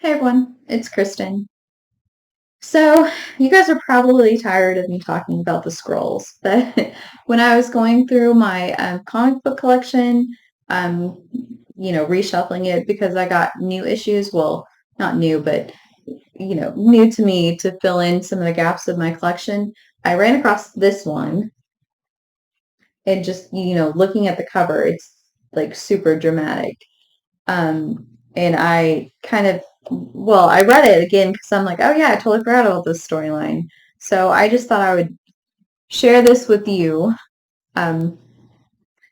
Hey everyone, it's Kristen. So, you guys are probably tired of me talking about the scrolls, but when I was going through my comic book collection, um, reshuffling it because I got new issues. Well, not new, but new to me to fill in some of the gaps of my collection. I ran across this one and just, looking at the cover, it's like super dramatic. And I kind of, well, I read it again because I'm like, oh yeah, I totally forgot about this storyline. So I just thought I would share this with you, um,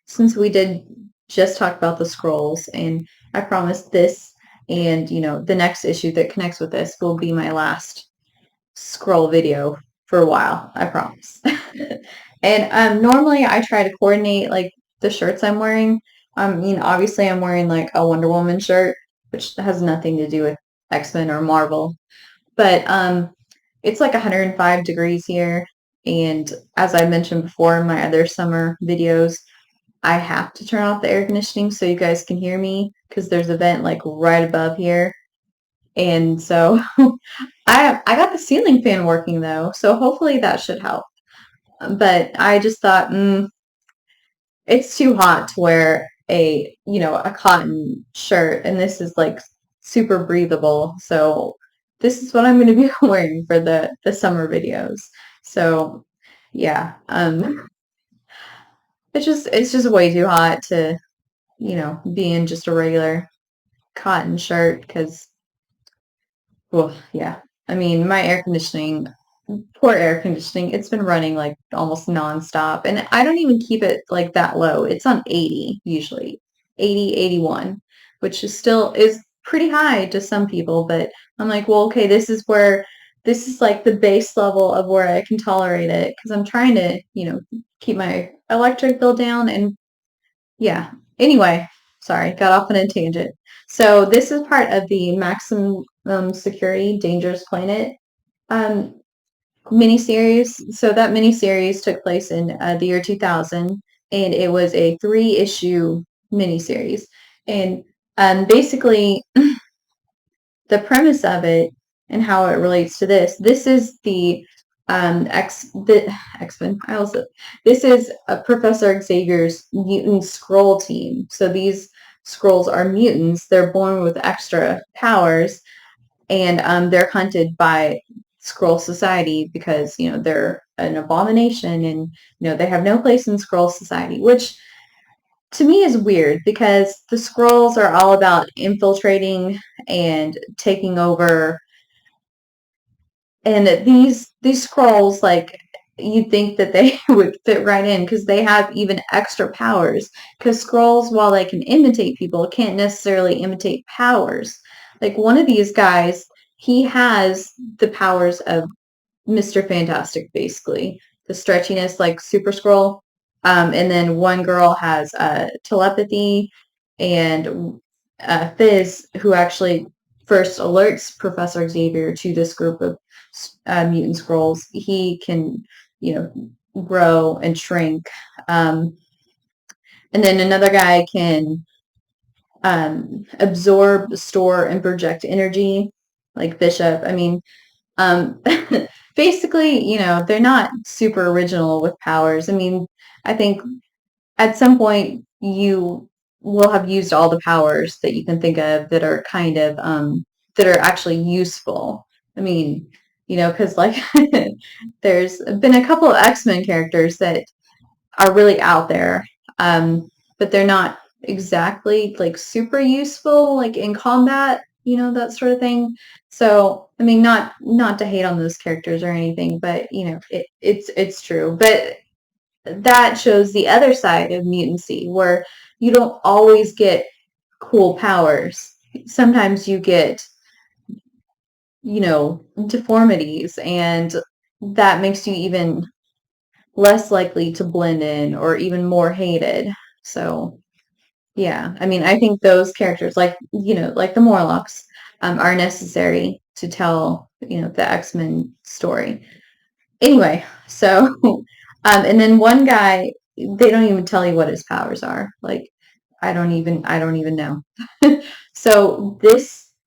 since we did just talk about the scrolls, and I promised this, and the next issue that connects with this will be my last scroll video for a while. I promise. And normally I try to coordinate like the shirts I'm wearing. Obviously I'm wearing like a Wonder Woman shirt, which has nothing to do with X-Men or Marvel. But it's like 105 degrees here. And as I mentioned before in my other summer videos, I have to turn off the air conditioning so you guys can hear me because there's a vent like right above here. And so I got the ceiling fan working though, so hopefully that should help. But I just thought, it's too hot to wear a cotton shirt, and this is like super breathable. So this is what I'm going to be wearing for the summer videos. So yeah, it's just way too hot to be in just a regular cotton shirt because, well, yeah. I mean, my air conditioning, poor air conditioning, it's been running like almost nonstop. And I don't even keep it like that low. It's on 80 usually, 80, 81, which is pretty high to some people. But I'm like, well, okay, this is like the base level of where I can tolerate it because I'm trying to, keep my electric bill down. And yeah. Anyway, sorry, got off on a tangent. So this is part of the Maximum Security Dangerous Planet um, miniseries. So that miniseries took place in the year 2000, and it was a three-issue miniseries. And basically, the premise of it and how it relates to this is the X-Men. This is Professor Xavier's mutant scroll team. So these scrolls are mutants. They're born with extra powers, and they're hunted by Scroll Society because they're an abomination, and they have no place in Scroll Society, which to me is weird because the Scrolls are all about infiltrating and taking over, and these Scrolls, like, you'd think that they would fit right in because they have even extra powers, because Scrolls, while they can imitate people, can't necessarily imitate powers. Like one of these guys, he has the powers of Mr. Fantastic, basically. The stretchiness, like Super Scroll. And then one girl has telepathy, and Fizz, who actually first alerts Professor Xavier to this group of mutant scrolls. He can, grow and shrink. Um, and then another guy can absorb, store, and project energy, like Bishop. I mean, um, basically, they're not super original with powers. I mean, I think at some point you will have used all the powers that you can think of that are kind of that are actually useful. I mean, because like there's been a couple of X-Men characters that are really out there, but they're not exactly like super useful, like in combat, that sort of thing. So, I mean, not to hate on those characters or anything, but it's true. But that shows the other side of mutancy, where you don't always get cool powers. Sometimes you get, deformities, and that makes you even less likely to blend in or even more hated. So, yeah, I mean, I think those characters, like, like the Morlocks, are necessary to tell, the X-Men story. Anyway, so, and then one guy, they don't even tell you what his powers are. Like, I don't even know. So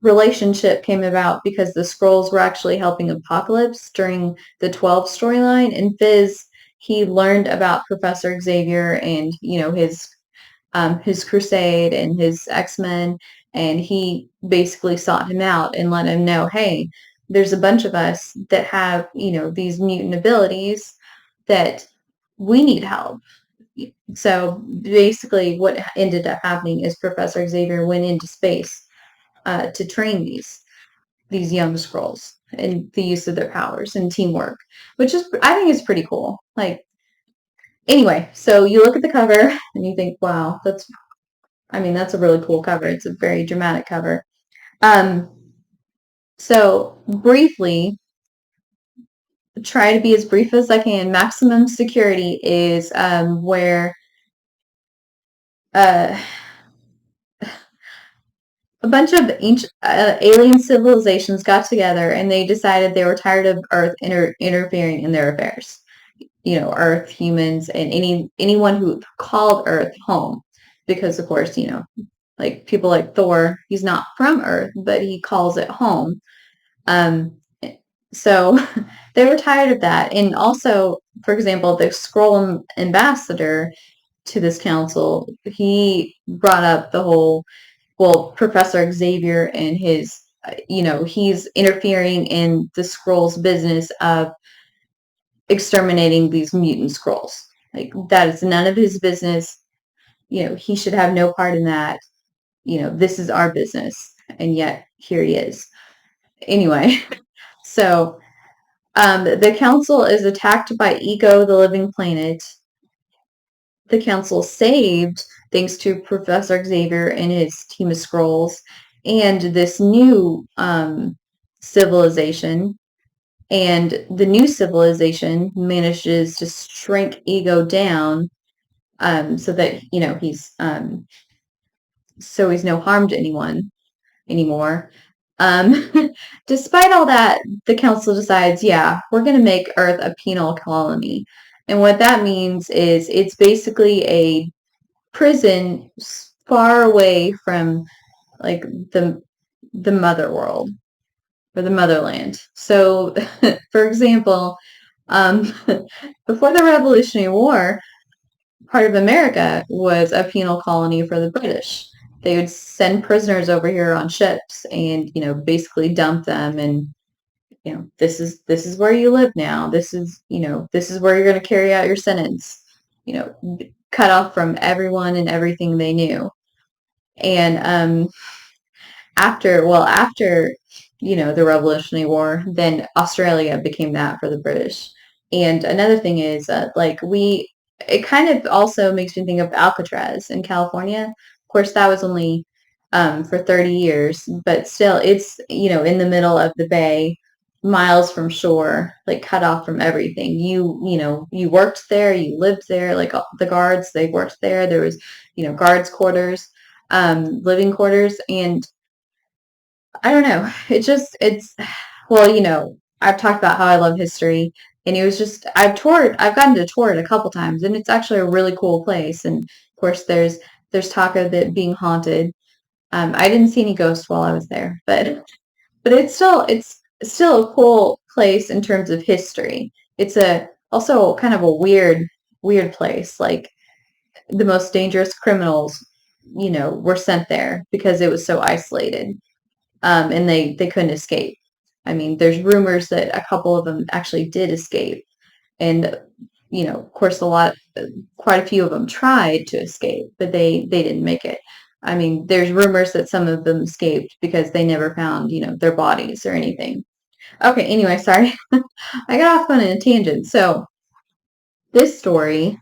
relationship came about because the Skrulls were actually helping Apocalypse during the 12 storyline, and Fizz, he learned about Professor Xavier and, his crusade and his X-Men, and he basically sought him out and let him know, hey, there's a bunch of us that have, these mutant abilities that we need help. So basically what ended up happening is Professor Xavier went into space to train these young Skrulls and the use of their powers and teamwork, which is, I think, is pretty cool. Like, anyway, so you look at the cover and you think, wow, that's a really cool cover. It's a very dramatic cover. So briefly, try to be as brief as I can. Maximum security is where uh, a bunch of ancient alien civilizations got together and they decided they were tired of Earth interfering in their affairs. Earth, humans, and anyone who called Earth home, because of course, like people like Thor, he's not from Earth, but he calls it home. Um, so they were tired of that, and also, for example, the Skrull ambassador to this council, he brought up the whole, well, Professor Xavier and his, he's interfering in the Skrull's business of exterminating these mutant Skrulls. Like, that is none of his business. He should have no part in that. This is our business. And yet here he is. Anyway, so the council is attacked by Ego, the living planet. The council saved thanks to Professor Xavier and his team of Skrulls and this new civilization. And the new civilization manages to shrink Ego down, so that he's no harm to anyone anymore. Despite all that, the council decides, yeah, we're going to make Earth a penal colony. And what that means is it's basically a prison far away from, like, the mother world or the motherland. So, for example, before the Revolutionary War, part of America was a penal colony for the British. They would send prisoners over here on ships and, basically dump them, and, this is where you live now. This is where you're going to carry out your sentence. Cut off from everyone and everything they knew. And after the Revolutionary War, then Australia became that for the British. And another thing is, it kind of also makes me think of Alcatraz in California. Of course, that was only for 30 years, but still, it's, in the middle of the bay, miles from shore, like cut off from everything. You worked there, you lived there, like the guards, they worked there. There was, guards quarters, living quarters, and I don't know. Well, I've talked about how I love history, and I've gotten to tour it a couple times, and it's actually a really cool place. And of course, there's talk of it being haunted. I didn't see any ghosts while I was there, but it's still a cool place in terms of history. It's also kind of a weird place. Like, the most dangerous criminals, were sent there because it was so isolated, and they couldn't escape. I mean, there's rumors that a couple of them actually did escape, and of course, quite a few of them tried to escape, but they didn't make it. I mean, there's rumors that some of them escaped because they never found, their bodies or anything. Okay, anyway, sorry. I got off on a tangent. So this story,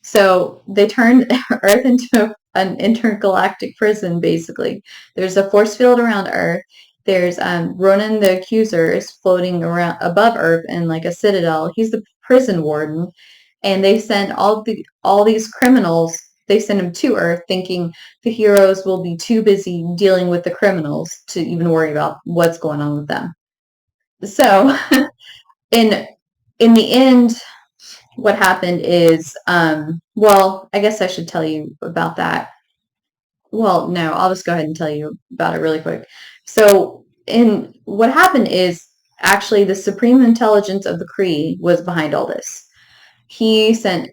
so they turned Earth into an intergalactic prison, basically. There's a force field around Earth. There's Ronan the Accuser is floating around above Earth in like a citadel. He's the prison warden, and they send all these criminals. They send them to Earth, thinking the heroes will be too busy dealing with the criminals to even worry about what's going on with them. So, in the end, what happened is, well, I guess I should tell you about that. Well, no, I'll just go ahead and tell you about it really quick. So, in what happened is actually the supreme intelligence of the Kree was behind all this. He sent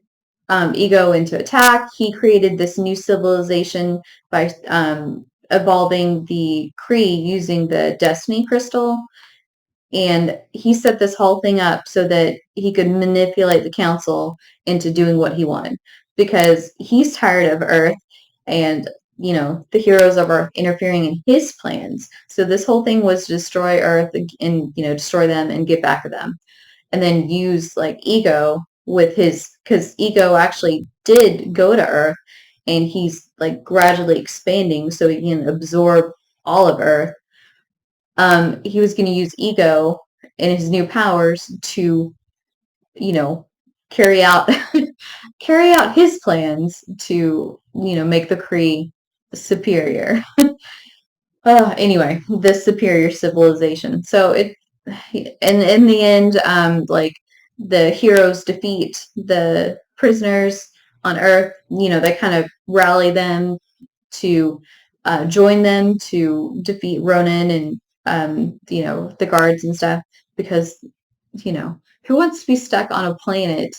Ego into attack. He created this new civilization by evolving the Kree using the Destiny Crystal. And he set this whole thing up so that he could manipulate the council into doing what he wanted because he's tired of Earth and, the heroes of Earth interfering in his plans. So this whole thing was to destroy Earth and, destroy them and get back at them. And then use like Ego with his, because Ego actually did go to Earth and he's like gradually expanding so he can absorb all of Earth. He was going to use Ego and his new powers to, you know, carry out carry out his plans to, make the Kree superior. Anyway, the superior civilization. So and in the end, like the heroes defeat the prisoners on Earth. They kind of rally them to join them to defeat Ronan and the guards and stuff because who wants to be stuck on a planet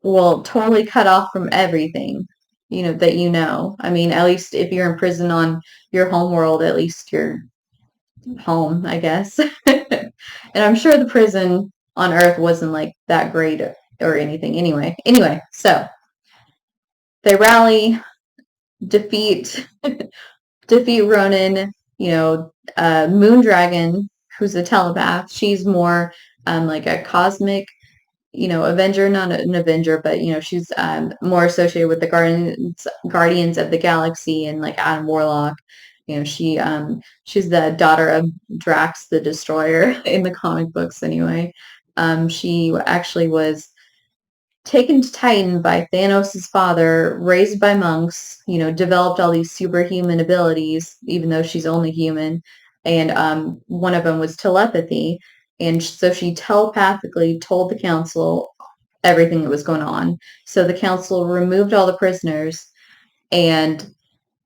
totally cut off from everything that I mean, at least if you're in prison on your home world, at least you're home, I guess. And I'm sure the prison on Earth wasn't like that great or anything anyway, so they rally, defeat defeat Ronan. Moondragon, who's a telepath, she's more like a cosmic, Avenger, not an Avenger, but she's more associated with the Guardians of the Galaxy and like Adam Warlock. She's the daughter of Drax the Destroyer in the comic books anyway. She actually was taken to Titan by Thanos' father, raised by monks, developed all these superhuman abilities, even though she's only human. And one of them was telepathy. And so she telepathically told the council everything that was going on. So the council removed all the prisoners and,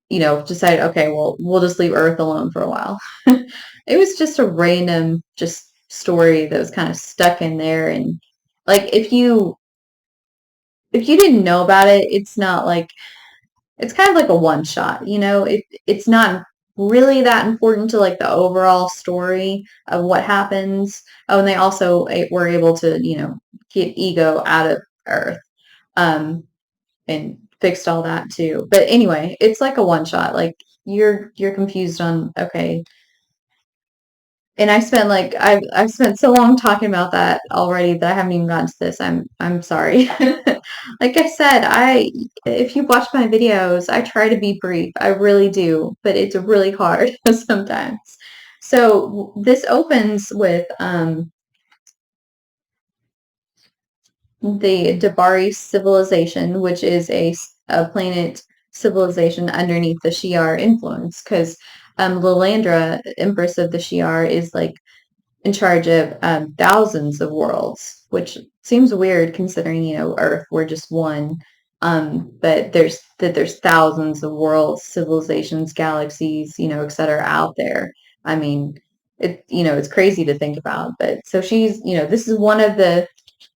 decided, okay, well, we'll just leave Earth alone for a while. It was just a random just story that was kind of stuck in there. And like, if you didn't know about it, it's not like it's kind of like a one shot, it's not really that important to like the overall story of what happens. Oh, and they also were able to, get Ego out of Earth, and fixed all that too. But anyway, it's like a one shot. Like you're confused on okay, and I've spent so long talking about that already that I haven't even gotten to this. I'm sorry. Like I said, I if you watch my videos, I try to be brief. I really do, but it's really hard sometimes. So this opens with the Dabari civilization, which is a planet civilization underneath the Shi'ar influence, because Lilandra, Empress of the Shi'ar, is like in charge of thousands of worlds, which seems weird considering, Earth, we're just one. But there's thousands of worlds, civilizations, galaxies, etc. out there. I mean, it's crazy to think about. But so she's, this is one of the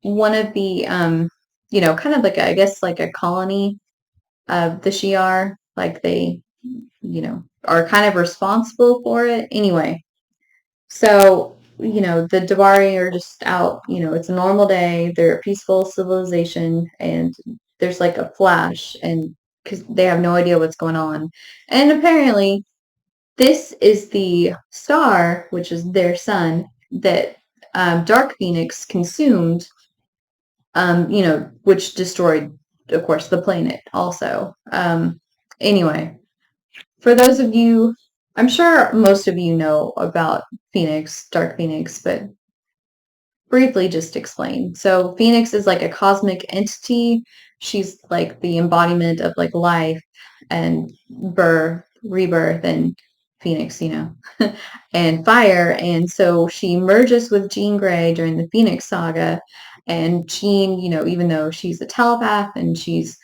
kind of like I guess like a colony of the Shi'ar, like they, are kind of responsible for it. Anyway, so, the Davari are just out, it's a normal day. They're a peaceful civilization, and there's like a flash, and because they have no idea what's going on. And apparently, this is the star, which is their sun, that Dark Phoenix consumed, which destroyed, of course, the planet also. Anyway, for those of you, I'm sure most of you know about Phoenix, Dark Phoenix, but briefly just explain. So Phoenix is like a cosmic entity. She's like the embodiment of like life and birth, rebirth, and Phoenix, and fire. And so she merges with Jean Grey during the Phoenix saga. And Jean, even though she's a telepath and she's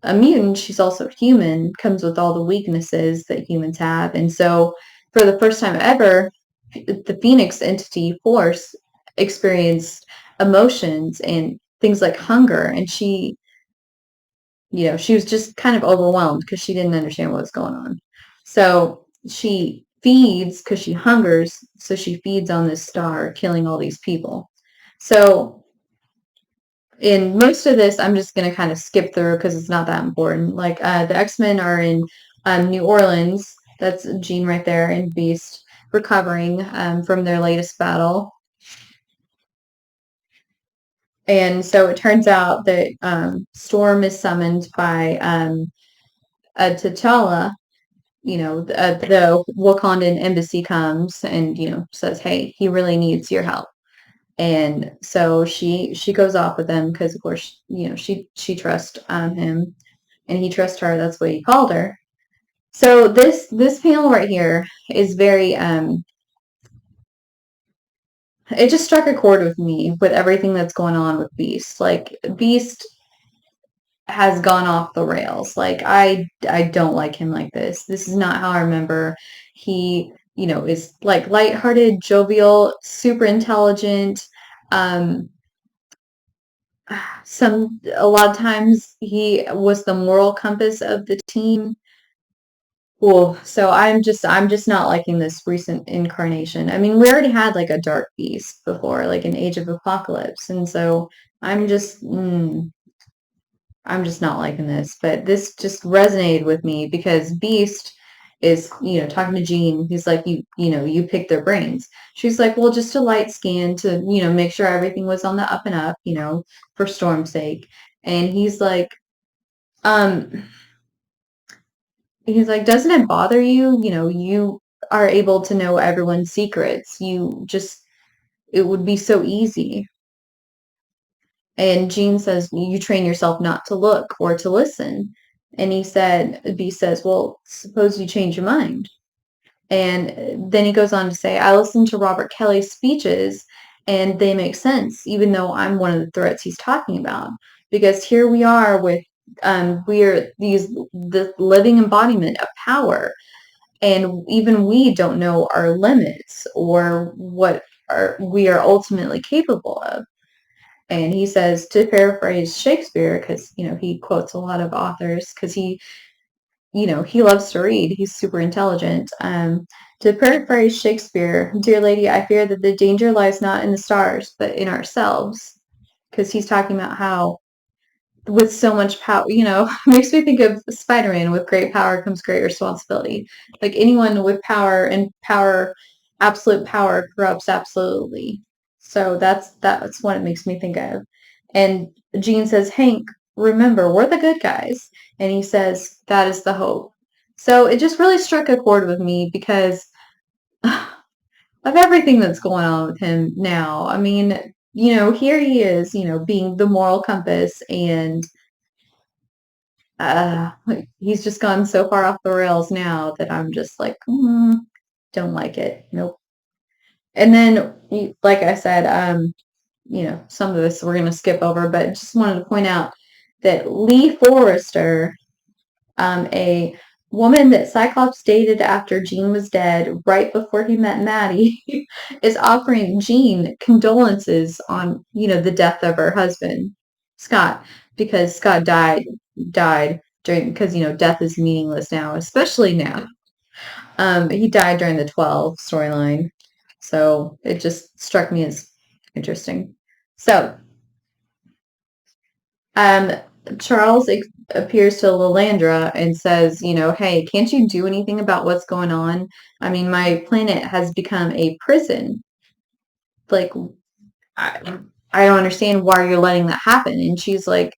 a mutant, she's also human, comes with all the weaknesses that humans have. And so, for the first time ever, the Phoenix entity force experienced emotions and things like hunger. And she was just kind of overwhelmed because she didn't understand what was going on. So she feeds because she hungers. So she feeds on this star, killing all these people. So in most of this, I'm just going to kind of skip through because it's not that important. Like the X-Men are in New Orleans. That's Jean right there, and Beast recovering from their latest battle. And so it turns out that Storm is summoned by T'Challa. The Wakandan embassy comes and says, "Hey, he really needs your help." And so she goes off with him because, of course, she trusts him and he trusts her. That's what he called her. So this panel right here is very it just struck a chord with me with everything that's going on with Beast. Like Beast has gone off the rails. Like I don't like him like this. This is not how I remember. He, is like lighthearted, jovial, super intelligent. Um a lot of times he was the moral compass of the team. Well, so I'm just not liking this recent incarnation. I mean, we already had like a dark beast before, like an Age of Apocalypse, and so I'm just I'm just not liking this. But this just resonated with me because Beast is, talking to Jean. He's like, you pick their brains. She's like, well, just a light scan to, make sure everything was on the up and up, for Storm's sake. And um, he's like, doesn't it bother you? You are able to know everyone's secrets. It would be so easy. And Jean says, you train yourself not to look or to listen. And B says, well, suppose you change your mind. And then he goes on to say, I listened to Robert Kelly's speeches and they make sense, even though I'm one of the threats he's talking about. Because here we are we are the living embodiment of power. And even we don't know our limits or we are ultimately capable of. And he says, to paraphrase Shakespeare, because, he quotes a lot of authors because he loves to read. He's super intelligent. To paraphrase Shakespeare, dear lady, I fear that the danger lies not in the stars, but in ourselves. Because he's talking about how with so much power, makes me think of Spider-Man. With great power comes great responsibility. Like anyone with power, and absolute power corrupts absolutely. So that's what it makes me think of. And Jean says, Hank, remember, we're the good guys. And he says, that is the hope. So it just really struck a chord with me because of everything that's going on with him now. I mean, here he is, being the moral compass, and he's just gone so far off the rails now that I'm just like, don't like it. Nope. And then, like I said, some of this we're going to skip over, but just wanted to point out that Lee Forrester, a woman that Cyclops dated after Jean was dead, right before he met Maddie, is offering Jean condolences on, the death of her husband, Scott, because Scott died during, because, death is meaningless now, especially now. He died during the 12 storyline. So it just struck me as interesting. So, um, Charles appears to Lilandra and says, hey, can't you do anything about what's going on? I mean, my planet has become a prison. Like, I don't understand why you're letting that happen. And she's like,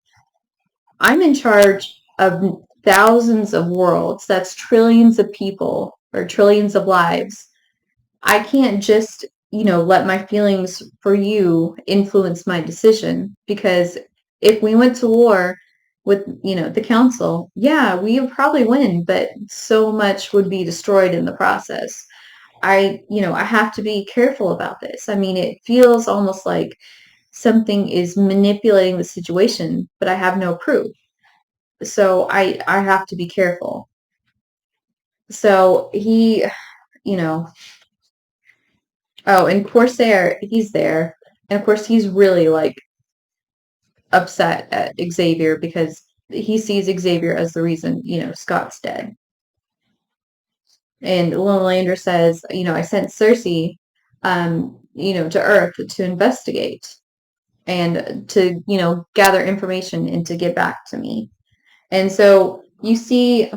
I'm in charge of thousands of worlds. That's trillions of people or trillions of lives. I can't just, let my feelings for you influence my decision, because if we went to war with, the council, yeah, we would probably win, but so much would be destroyed in the process. I have to be careful about this. I mean, it feels almost like something is manipulating the situation, but I have no proof. So I have to be careful. So he, you know, oh, and Corsair, he's there. And of course he's really like upset at Xavier because he sees Xavier as the reason, Scott's dead. And Lilander says, I sent Cersei, to Earth to investigate and to, gather information and to get back to me. And so you see,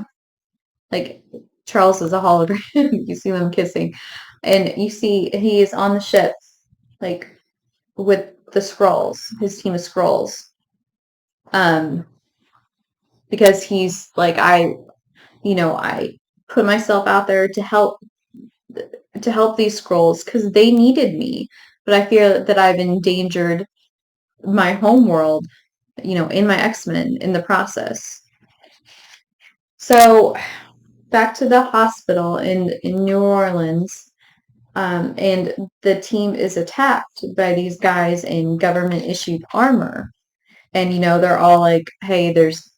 like, Charles is a hologram. You see them kissing. And you see he is on the ship, like, with the Skrulls, his team of Skrulls. Um, because he's like, I put myself out there to help these Skrulls because they needed me. But I fear that I've endangered my home world, in my X-Men in the process. So back to the hospital in New Orleans, and the team is attacked by these guys in government issued armor. And they're all like, hey, there's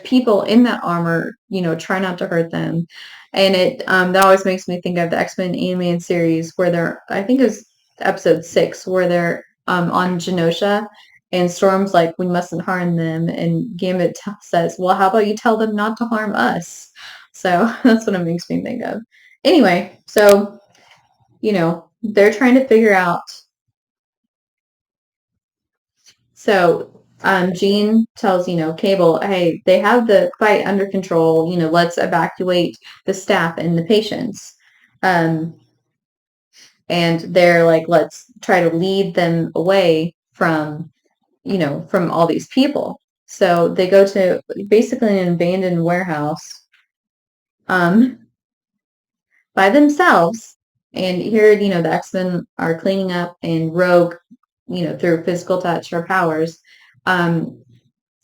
people in that armor, try not to hurt them. And it that always makes me think of the X-Men animated series where they're, I think it was episode 6, where they're on Genosha, and Storm's like, we mustn't harm them, and Gambit says, well, how about you tell them not to harm us? So that's what it makes me think of. Anyway, so they're trying to figure out. So Jean tells, Cable, hey, they have the fight under control. Let's evacuate the staff and the patients. Um, and they're like, let's try to lead them away from all these people. So they go to basically an abandoned warehouse um, by themselves. And here, the X-Men are cleaning up, and Rogue, through physical touch, her powers,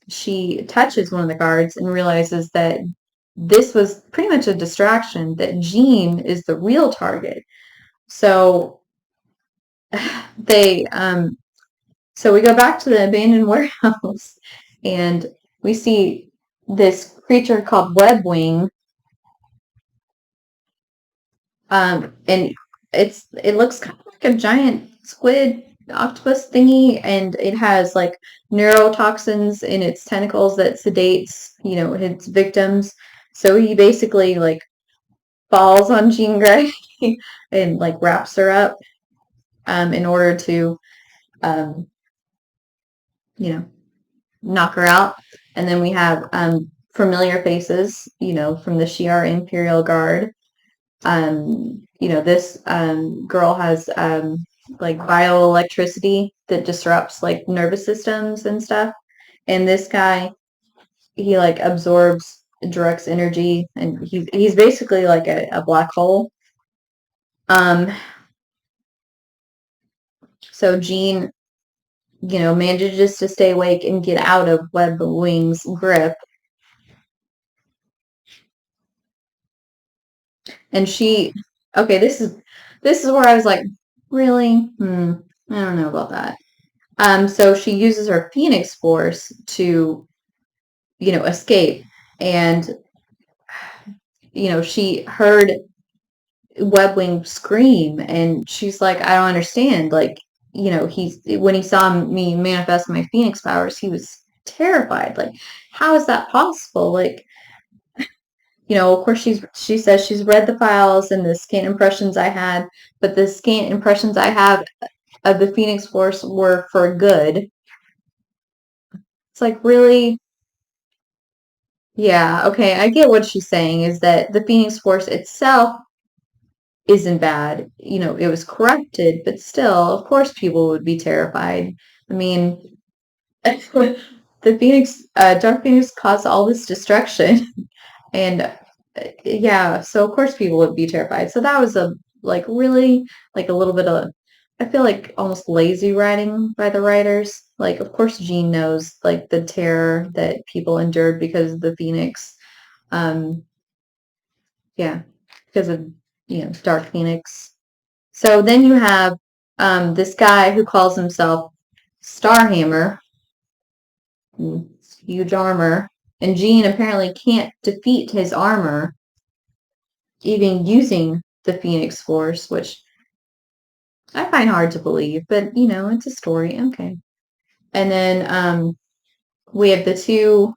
she touches one of the guards and realizes that this was pretty much a distraction, that Jean is the real target. So they so we go back to the abandoned warehouse, and we see this creature called Webwing. And it looks kind of like a giant squid octopus thingy, and it has like neurotoxins in its tentacles that sedates, its victims. So he basically like falls on Jean Grey and like wraps her up in order to um, knock her out. And then we have familiar faces, from the Shi'ar Imperial Guard. This girl has like bioelectricity that disrupts like nervous systems and stuff. And this guy, he like absorbs Druck's energy, and he's basically like a black hole. Um, so Jean, manages to stay awake and get out of Webwing's grip. And okay, this is where I was like, really? I don't know about that. So she uses her Phoenix Force to, escape. And, she heard Webwing scream, and she's like, I don't understand. Like, when he saw me manifest my Phoenix powers, he was terrified. Like, how is that possible? Like, of course she says she's read the files and the scant impressions I had, but the scant impressions I have of the Phoenix Force were for good. It's like, really? Yeah, okay, I get what she's saying, is that the Phoenix Force itself isn't bad. It was corrupted, but still, of course people would be terrified. I mean, the Dark Phoenix caused all this destruction. And yeah, so of course people would be terrified. So that was really like a little bit of, I feel like almost lazy writing by the writers. Like, of course Jean knows like the terror that people endured because of the Phoenix. Um, yeah, because of Dark Phoenix. So then you have this guy who calls himself Starhammer, huge armor. And Jean apparently can't defeat his armor, even using the Phoenix Force, which I find hard to believe, but it's a story. Okay. And then we have the two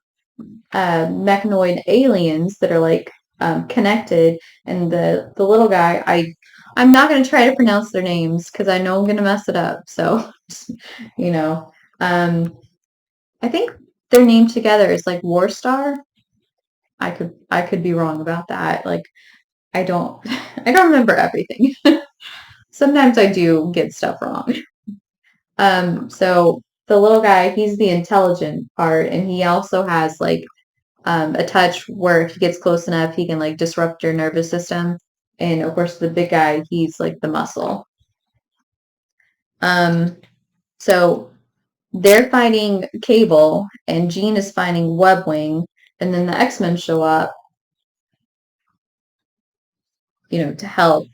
mechanoid aliens that are like connected, and the little guy. I'm not going to try to pronounce their names because I know I'm going to mess it up. So, you know, um, I think their name together is like Warstar. I could be wrong about that. Like I don't I don't remember everything. Sometimes I do get stuff wrong. So the little guy, he's the intelligent part, and he also has like a touch where if he gets close enough, he can like disrupt your nervous system. And of course, the big guy, he's like the muscle. Um, so they're fighting Cable, and Jean is fighting Webwing, and then the X-Men show up, to help.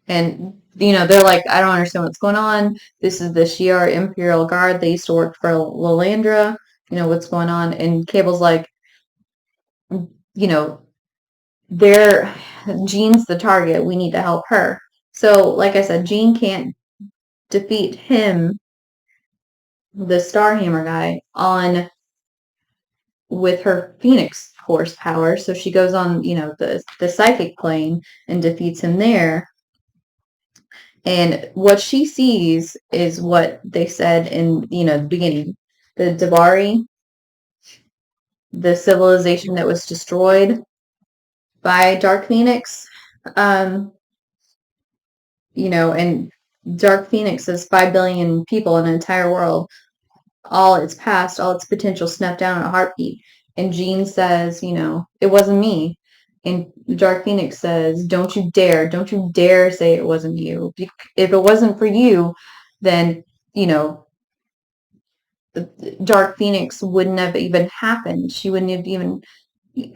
And they're like, I don't understand what's going on. This is the Shi'ar Imperial Guard. They used to work for Lalandra. What's going on? And Cable's like, you know, they're Jean's the target. We need to help her. So, like I said, Jean can't defeat him, the Starhammer guy, on with her Phoenix Force power. So she goes on, the psychic plane and defeats him there. And what she sees is what they said in, the beginning. The Dabari, the civilization that was destroyed by Dark Phoenix. Um, and Dark Phoenix is 5 billion people in an entire world. All its past, all its potential snuffed down in a heartbeat. And Jean says, it wasn't me. And Dark Phoenix says, don't you dare say it wasn't you. If it wasn't for you, then, Dark Phoenix wouldn't have even happened. She wouldn't have even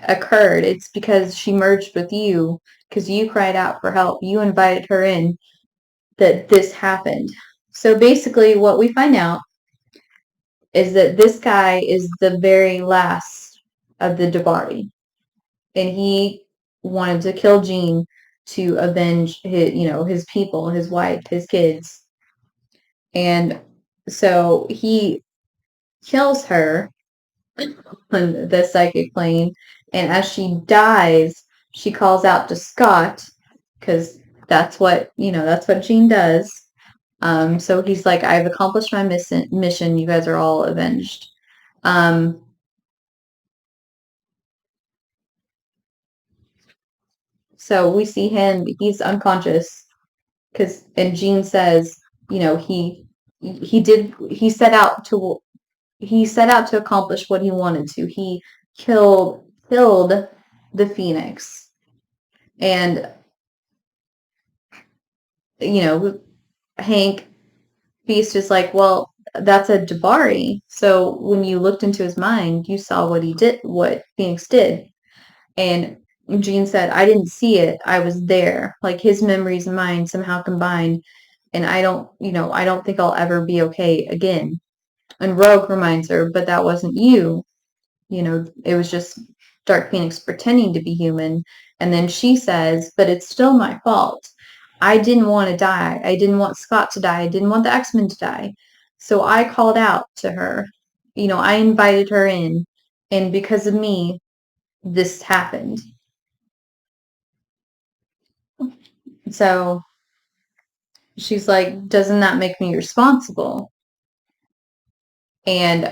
occurred. It's because she merged with you, because you cried out for help. You invited her in, that this happened. So basically, what we find out is that this guy is the very last of the Dabari, and he wanted to kill Jean to avenge his people, his wife, his kids, and so he kills her on the psychic plane, and as she dies, she calls out to Scott because that's what Jean does. So he's like, I've accomplished my mission. You guys are all avenged. Um, so we see him, he's unconscious and Jean says, he set out to accomplish what he wanted to. He killed the Phoenix. And, Hank Beast is like, well, that's a Dabari. So when you looked into his mind, you saw what Phoenix did. And Jean said, I didn't see it. I was there. Like his memories and mine somehow combined. And I don't think I'll ever be okay again. And Rogue reminds her, but that wasn't you. It was just Dark Phoenix pretending to be human. And then she says, but it's still my fault. I didn't want to die. I didn't want Scott to die. I didn't want the X-Men to die. So I called out to her. I invited her in. And because of me, this happened. So she's like, doesn't that make me responsible? And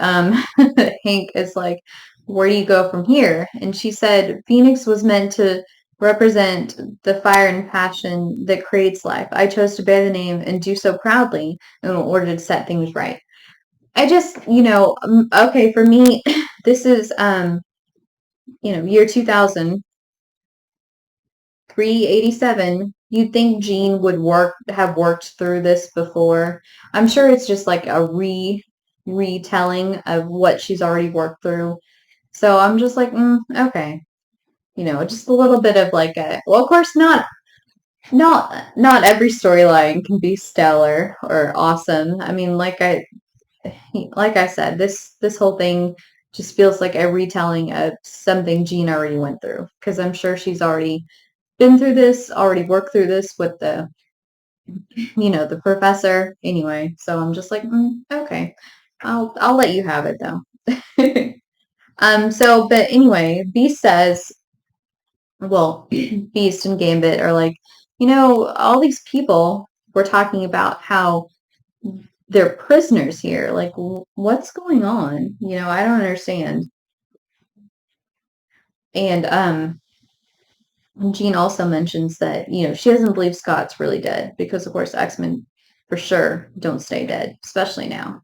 Hank is like, where do you go from here? And she said, Phoenix was meant to represent the fire and passion that creates life. I chose to bear the name and do so proudly in order to set things right. I just, okay, for me, this is, year 2000, 387. You'd think Jean would have worked through this before. I'm sure it's just like a retelling of what she's already worked through. So I'm just like, okay, just a little bit of like well, of course, not every storyline can be stellar or awesome. I mean, like like I said, this whole thing just feels like a retelling of something Jean already went through, because I'm sure she's already been through this, already worked through this with the professor anyway. So I'm just like, okay, I'll let you have it though. But anyway, Beast says, well, Beast and Gambit are like, all these people were talking about how they're prisoners here. Like, what's going on? I don't understand. And Jean also mentions that, she doesn't believe Scott's really dead because, of course, X-Men for sure don't stay dead, especially now.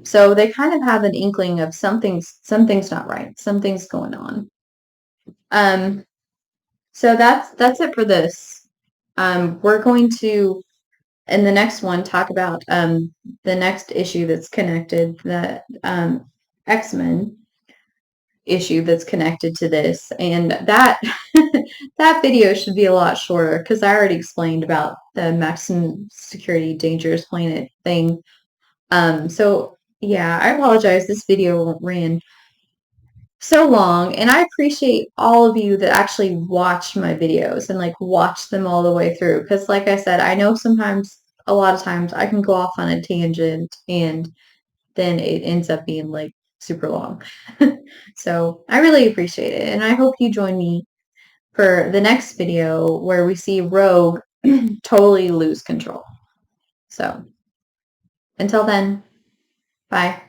So they kind of have an inkling of something's not right. Something's going on. So that's it for this. We're going to, in the next one, talk about the next issue that's connected, the X-Men issue that's connected to this, and that that video should be a lot shorter because I already explained about the maximum security dangerous planet thing. So yeah, I apologize. This video ran so long, and I appreciate all of you that actually watched my videos and like watched them all the way through. Because like I said, I know a lot of times I can go off on a tangent and then it ends up being like super long. So I really appreciate it. And I hope you join me for the next video where we see Rogue totally lose control. So until then, bye.